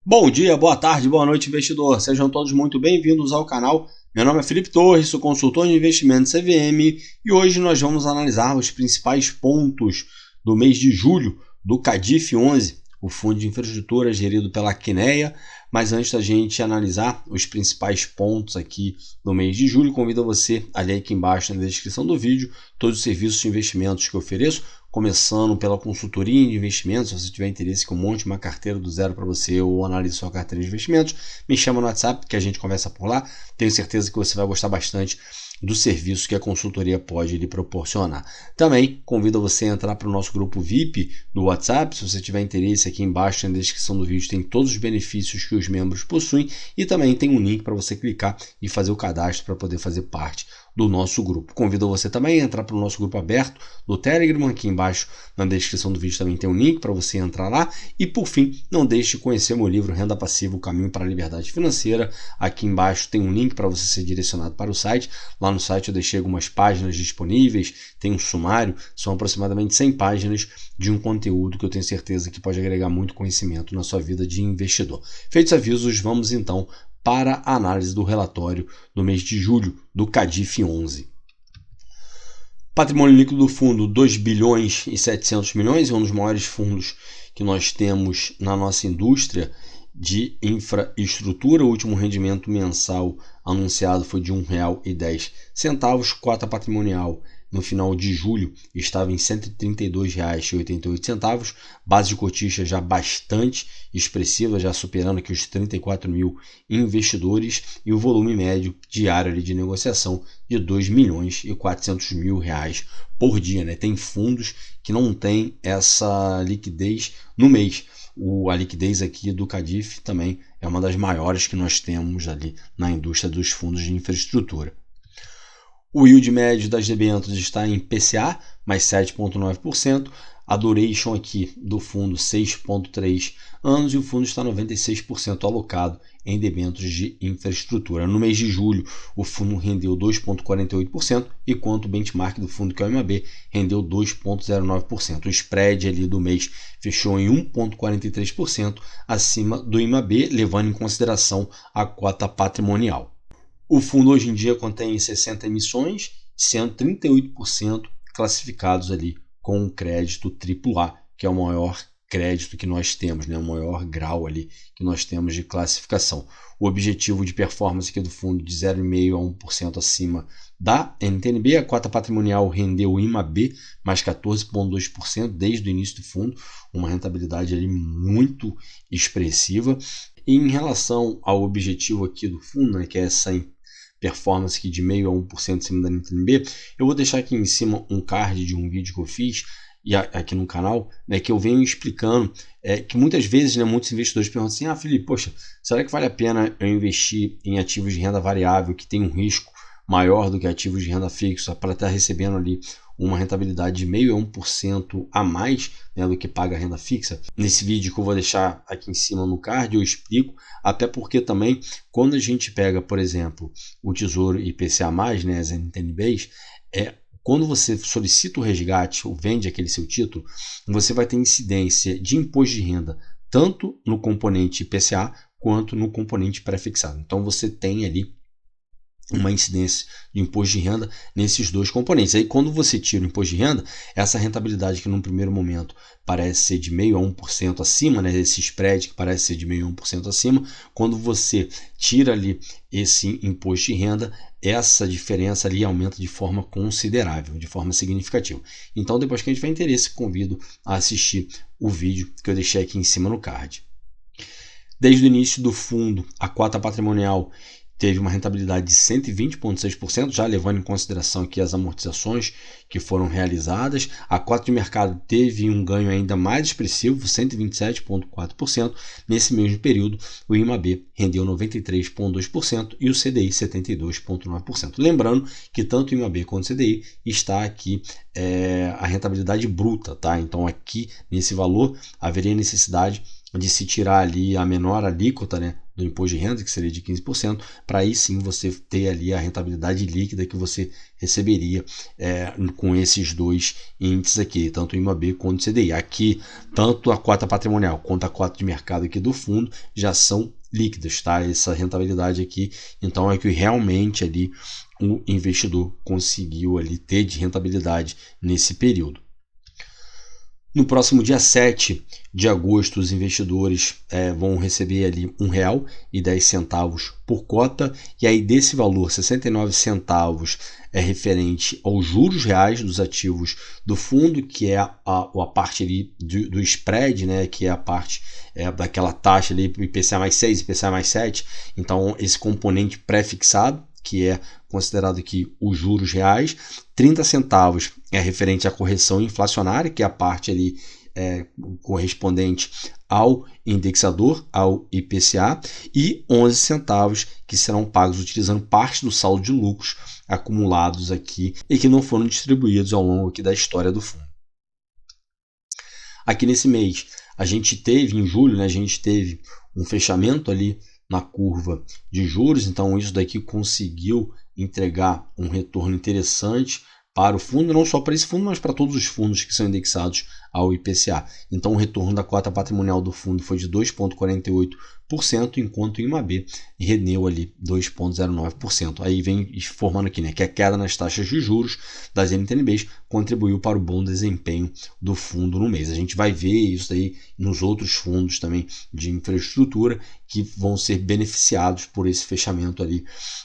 Bom dia, boa tarde, boa noite, investidor. Sejam todos muito bem-vindos ao canal. Meu nome é Felipe Torres, sou consultor de investimentos CVM e hoje nós vamos analisar os principais pontos do mês de julho do CADIF 11, o fundo de infraestrutura gerido pela Quineia. Mas antes da gente analisar os principais pontos aqui do mês de julho, convido você a ler aqui embaixo na descrição do vídeo todos os serviços de investimentos que eu ofereço, começando pela consultoria de investimentos. Se você tiver interesse que eu monte uma carteira do zero para você ou analise sua carteira de investimentos, me chama no WhatsApp que a gente conversa por lá. Tenho certeza que você vai gostar bastante do serviço que a consultoria pode lhe proporcionar. Também convido você a entrar para o nosso grupo VIP do WhatsApp. Se você tiver interesse, aqui embaixo na descrição do vídeo tem todos os benefícios que os membros possuem e também tem um link para você clicar e fazer o cadastro para poder fazer parte do nosso grupo. Convido você também a entrar para o nosso grupo aberto do Telegram. Aqui embaixo na descrição do vídeo também tem um link para você entrar lá. E por fim, não deixe de conhecer meu livro Renda Passiva, o Caminho para a Liberdade Financeira. Aqui embaixo tem um link para você ser direcionado para o site. Lá no site eu deixei algumas páginas disponíveis, tem um sumário, são aproximadamente 100 páginas de um conteúdo que eu tenho certeza que pode agregar muito conhecimento na sua vida de investidor. Feitos avisos, vamos então para a análise do relatório do mês de julho do CADIF 11. Patrimônio líquido do fundo 2 bilhões e 700 milhões, é um dos maiores fundos que nós temos na nossa indústria de infraestrutura. O último rendimento mensal anunciado foi de R$ 1,10. Cota patrimonial no final de julho estava em R$ 132,88. Base de cotistas já bastante expressiva, já superando aqui os 34 mil investidores, e o volume médio diário ali de negociação de R$ 2.400.000 por dia, né? Tem fundos que não têm essa liquidez no mês. A liquidez aqui do CADIF também é uma das maiores que nós temos ali na indústria dos fundos de infraestrutura. O yield médio das debêntures está em PCA, mais 7,9%. A duration aqui do fundo 6,3 anos e o fundo está 96% alocado em debêntures de infraestrutura. No mês de julho, o fundo rendeu 2,48%, enquanto o benchmark do fundo, que é o IMAB, rendeu 2,09%. O spread ali do mês fechou em 1,43% acima do IMAB, levando em consideração a cota patrimonial. O fundo hoje em dia contém 60 emissões, sendo 38% classificados ali com o crédito AAA, que é o maior crédito que nós temos, né? O maior grau ali que nós temos de classificação. O objetivo de performance aqui do fundo de 0,5% a 1% acima da NTNB. A cota patrimonial rendeu o IMAB mais 14,2% desde o início do fundo, uma rentabilidade ali muito expressiva. E em relação ao objetivo aqui do fundo, né, que é essa performance aqui de 0,5% a 1% acima da NTNB, eu vou deixar aqui em cima um card de um vídeo que eu fiz e aqui no canal, né, que eu venho explicando que muitas vezes, né, muitos investidores perguntam assim: Felipe, poxa, será que vale a pena eu investir em ativos de renda variável que tem um risco maior do que ativos de renda fixa para estar recebendo ali uma rentabilidade de 0,5% a 1% a mais, né, do que paga a renda fixa? Nesse vídeo que eu vou deixar aqui em cima no card eu explico, até porque também quando a gente pega, por exemplo, o Tesouro IPCA+, né, as NTNBs, quando você solicita o resgate ou vende aquele seu título, você vai ter incidência de imposto de renda tanto no componente IPCA quanto no componente pré-fixado. Então você tem ali uma incidência de imposto de renda nesses dois componentes. Aí quando você tira o imposto de renda, essa rentabilidade que num primeiro momento parece ser de 0,5% a 1% acima, né, esse spread que parece ser de 0,5% a 1% acima, quando você tira ali esse imposto de renda, essa diferença ali aumenta de forma considerável, de forma significativa. Então, depois que a gente tiver interesse, convido a assistir o vídeo que eu deixei aqui em cima no card. Desde o início do fundo, a cota patrimonial teve uma rentabilidade de 120,6%, já levando em consideração aqui as amortizações que foram realizadas. A cota de mercado teve um ganho ainda mais expressivo, 127,4%. Nesse mesmo período, o IMAB rendeu 93,2% e o CDI 72,9%. Lembrando que tanto o IMAB quanto o CDI está aqui a rentabilidade bruta, tá? Então aqui nesse valor haveria necessidade de se tirar ali a menor alíquota, né, do imposto de renda, que seria de 15%, para aí sim você ter ali a rentabilidade líquida que você receberia com esses dois índices aqui, tanto o IMAB quanto o CDI. Aqui, tanto a cota patrimonial quanto a cota de mercado aqui do fundo já são líquidas, tá? Essa rentabilidade aqui, então é que realmente ali o investidor conseguiu ali ter de rentabilidade nesse período. No próximo dia 7 de agosto, os investidores vão receber ali R$ 1,10 por cota, e aí desse valor, 69 centavos é referente aos juros reais dos ativos do fundo, que é a parte ali do spread, né, que é a parte daquela taxa ali, IPCA mais 6, IPCA mais 7, então esse componente pré-fixado, que é considerado aqui os juros reais. 30 centavos é referente à correção inflacionária, que é a parte ali correspondente ao indexador, ao IPCA, e 11 centavos que serão pagos utilizando parte do saldo de lucros acumulados aqui e que não foram distribuídos ao longo aqui da história do fundo. Aqui nesse mês, a gente teve, em julho, né, a gente teve um fechamento ali na curva de juros, então isso daqui conseguiu entregar um retorno interessante para o fundo, não só para esse fundo, mas para todos os fundos que são indexados ao IPCA. Então o retorno da cota patrimonial do fundo foi de 2,48%, enquanto o IMAB rendeu ali 2,09%. Aí vem informando aqui, né, que a queda nas taxas de juros das NTNBs contribuiu para o bom desempenho do fundo no mês. A gente vai ver isso aí nos outros fundos também de infraestrutura que vão ser beneficiados por esse fechamento ali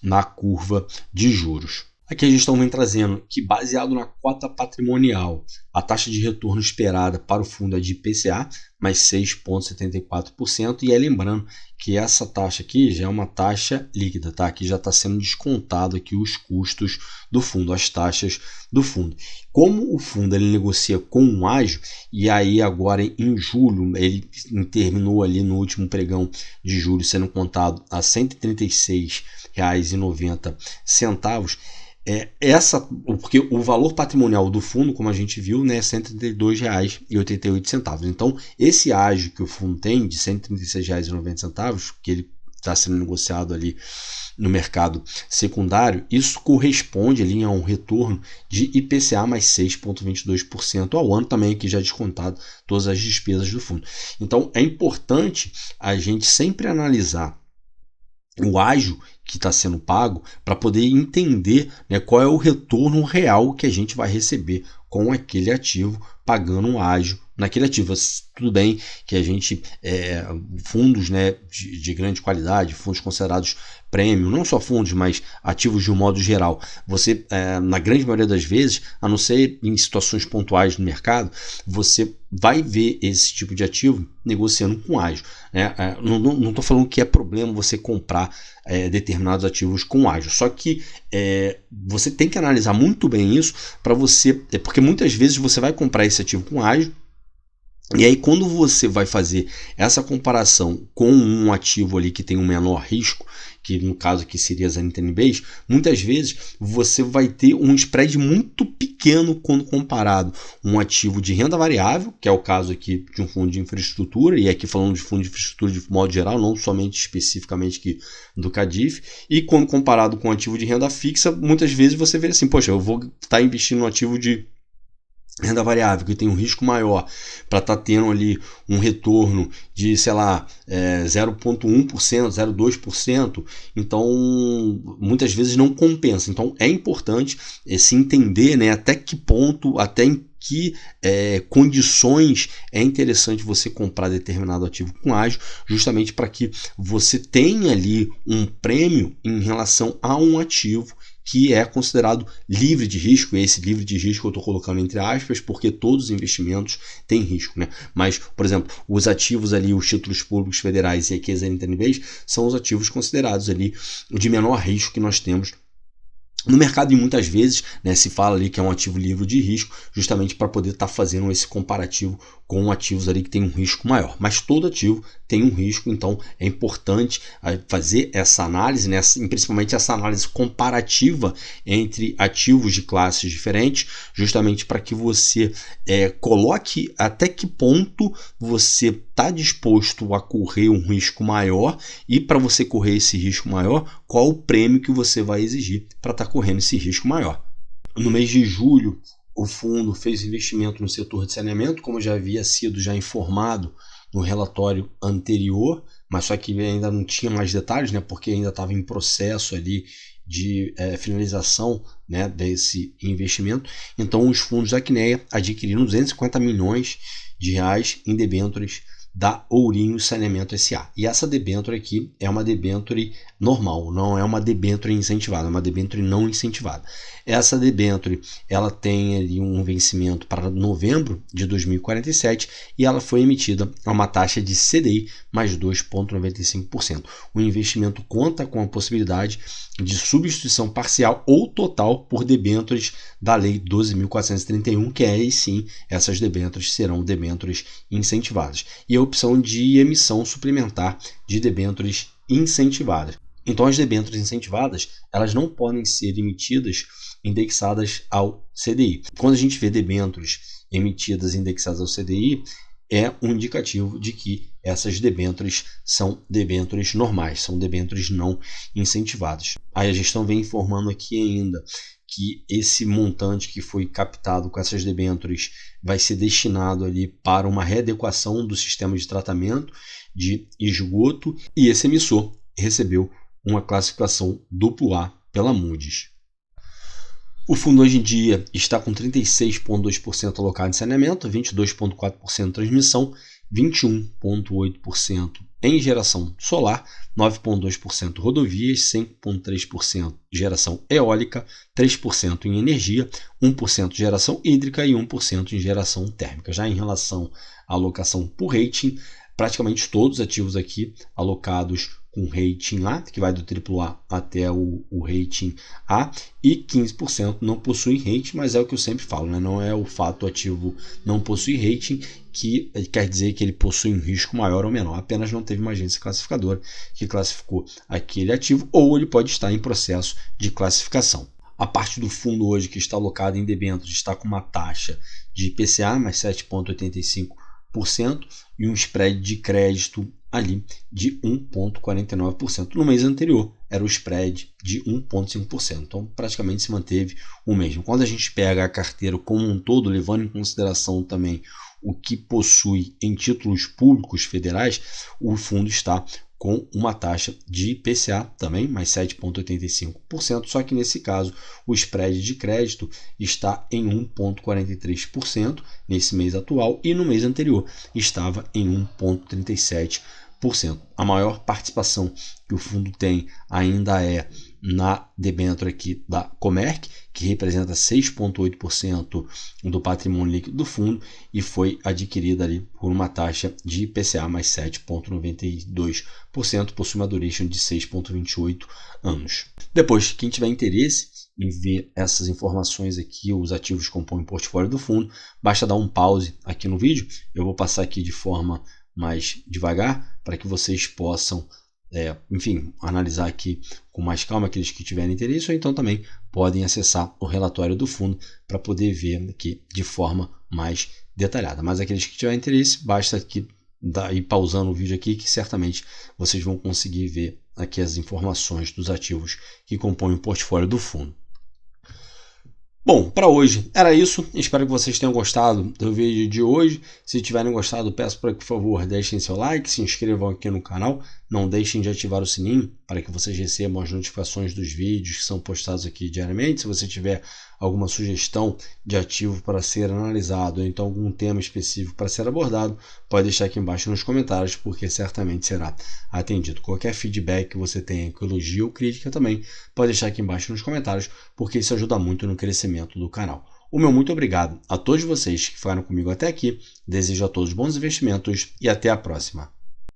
na curva de juros. Aqui a gente também trazendo que, baseado na cota patrimonial, a taxa de retorno esperada para o fundo é de IPCA, mais 6,74%. E aí lembrando que essa taxa aqui já é uma taxa líquida, tá? Aqui já está sendo descontado aqui os custos do fundo, as taxas do fundo. Como o fundo ele negocia com um ágio, e aí agora em julho ele terminou ali no último pregão de julho sendo contado a R$ 136,90. Porque o valor patrimonial do fundo, como a gente viu, né, é R$ 132,88. Então, esse ágio que o fundo tem de R$ 136,90, que ele está sendo negociado ali no mercado secundário, isso corresponde ali a um retorno de IPCA mais 6,22% ao ano, também aqui já descontado todas as despesas do fundo. Então, é importante a gente sempre analisar o ágio que está sendo pago para poder entender, né, qual é o retorno real que a gente vai receber com aquele ativo, pagando um ágio naquele ativo. Tudo bem que a gente, fundos, né, de grande qualidade, fundos considerados premium, não só fundos, mas ativos de um modo geral, você, na grande maioria das vezes, a não ser em situações pontuais no mercado, você vai ver esse tipo de ativo negociando com ágio, né? Não estou falando que é problema você comprar determinados ativos com ágio, só que você tem que analisar muito bem isso para você, porque muitas vezes você vai comprar esse ativo com ágio, e aí quando você vai fazer essa comparação com um ativo ali que tem um menor risco, que no caso aqui seria as NTNBs, muitas vezes você vai ter um spread muito pequeno quando comparado um ativo de renda variável, que é o caso aqui de um fundo de infraestrutura, e aqui falando de fundo de infraestrutura de modo geral, não somente especificamente aqui do CADIF, e quando comparado com um ativo de renda fixa, muitas vezes você vê assim, poxa, eu vou estar investindo no ativo de renda variável, que tem um risco maior, para estar tendo ali um retorno de, sei lá, 0,1%, 0,2%, então muitas vezes não compensa. Então é importante se entender, né, até que ponto, até em que condições é interessante você comprar determinado ativo com ágio, justamente para que você tenha ali um prêmio em relação a um ativo que é considerado livre de risco. E esse livre de risco eu estou colocando entre aspas, porque todos os investimentos têm risco, né? Mas, por exemplo, os ativos ali, os títulos públicos federais e aqui as NTNBs, são os ativos considerados ali de menor risco que nós temos no mercado, e muitas vezes, né, se fala ali que é um ativo livre de risco, justamente para poder estar fazendo esse comparativo com ativos ali que tem um risco maior. Mas todo ativo tem um risco, então é importante fazer essa análise, né, principalmente essa análise comparativa entre ativos de classes diferentes, justamente para que você coloque até que ponto você está disposto a correr um risco maior, e para você correr esse risco maior, qual o prêmio que você vai exigir para estar correndo esse risco maior. No mês de julho, o fundo fez investimento no setor de saneamento, como já havia sido informado no relatório anterior, mas só que ainda não tinha mais detalhes, né, porque ainda estava em processo ali de finalização, né, desse investimento. Então os fundos da Quineia adquiriram 250 milhões de reais em debêntures da Ourinho Saneamento S.A. E essa debênture aqui é uma debênture normal, não é uma debênture incentivada, é uma debênture não incentivada. Essa debênture, ela tem ali um vencimento para novembro de 2047 e ela foi emitida a uma taxa de CDI mais 2,95%. O investimento conta com a possibilidade de substituição parcial ou total por debêntures da Lei 12.431, que aí sim, essas debêntures serão debêntures incentivadas. E a opção de emissão suplementar de debêntures incentivadas. Então, as debêntures incentivadas, elas não podem ser emitidas indexadas ao CDI. Quando a gente vê debêntures emitidas indexadas ao CDI, é um indicativo de que essas debêntures são debêntures normais, são debêntures não incentivadas. Aí a gestão vem informando aqui ainda que esse montante que foi captado com essas debêntures vai ser destinado ali para uma readequação do sistema de tratamento de esgoto, e esse emissor recebeu uma classificação AAA pela Moody's. O fundo hoje em dia está com 36,2% alocado em saneamento, 22,4% em transmissão, 21,8% em geração solar, 9,2% rodovias, 5,3% geração eólica, 3% em energia, 1% geração hídrica e 1% em geração térmica. Já em relação à alocação por rating, praticamente todos os ativos aqui alocados com rating A, que vai do AAA até o rating A, e 15% não possuem rating, mas é o que eu sempre falo, né? Não é o fato do ativo não possuir rating que quer dizer que ele possui um risco maior ou menor, apenas não teve uma agência classificadora que classificou aquele ativo, ou ele pode estar em processo de classificação. A parte do fundo hoje que está alocada em debêntures está com uma taxa de IPCA mais 7,85% e um spread de crédito ali de 1,49%. No mês anterior era o spread de 1,5%, então praticamente se manteve o mesmo. Quando a gente pega a carteira como um todo, levando em consideração também o que possui em títulos públicos federais, o fundo está com uma taxa de IPCA também, mais 7,85%, só que nesse caso o spread de crédito está em 1,43% nesse mês atual e no mês anterior estava em 1,37%. A maior participação que o fundo tem ainda é na debênture aqui da Comerc, que representa 6,8% do patrimônio líquido do fundo e foi adquirida ali por uma taxa de IPCA mais 7,92%, possui uma duration de 6,28 anos. Depois, quem tiver interesse em ver essas informações aqui, os ativos que compõem o portfólio do fundo, basta dar um pause aqui no vídeo. Eu vou passar aqui de forma mais devagar para que vocês possam analisar aqui com mais calma aqueles que tiverem interesse, ou então também podem acessar o relatório do fundo para poder ver aqui de forma mais detalhada. Mas aqueles que tiverem interesse, basta aqui ir pausando o vídeo aqui que certamente vocês vão conseguir ver aqui as informações dos ativos que compõem o portfólio do fundo. Bom, para hoje era isso. Espero que vocês tenham gostado do vídeo de hoje. Se tiverem gostado, peço para que, por favor, deixem seu like, se inscrevam aqui no canal. Não deixem de ativar o sininho para que vocês recebam as notificações dos vídeos que são postados aqui diariamente. Se você tiver alguma sugestão de ativo para ser analisado ou então algum tema específico para ser abordado, pode deixar aqui embaixo nos comentários, porque certamente será atendido. Qualquer feedback que você tenha, com elogio ou crítica também, pode deixar aqui embaixo nos comentários, porque isso ajuda muito no crescimento do canal. O meu muito obrigado a todos vocês que ficaram comigo até aqui. Desejo a todos bons investimentos e até a próxima.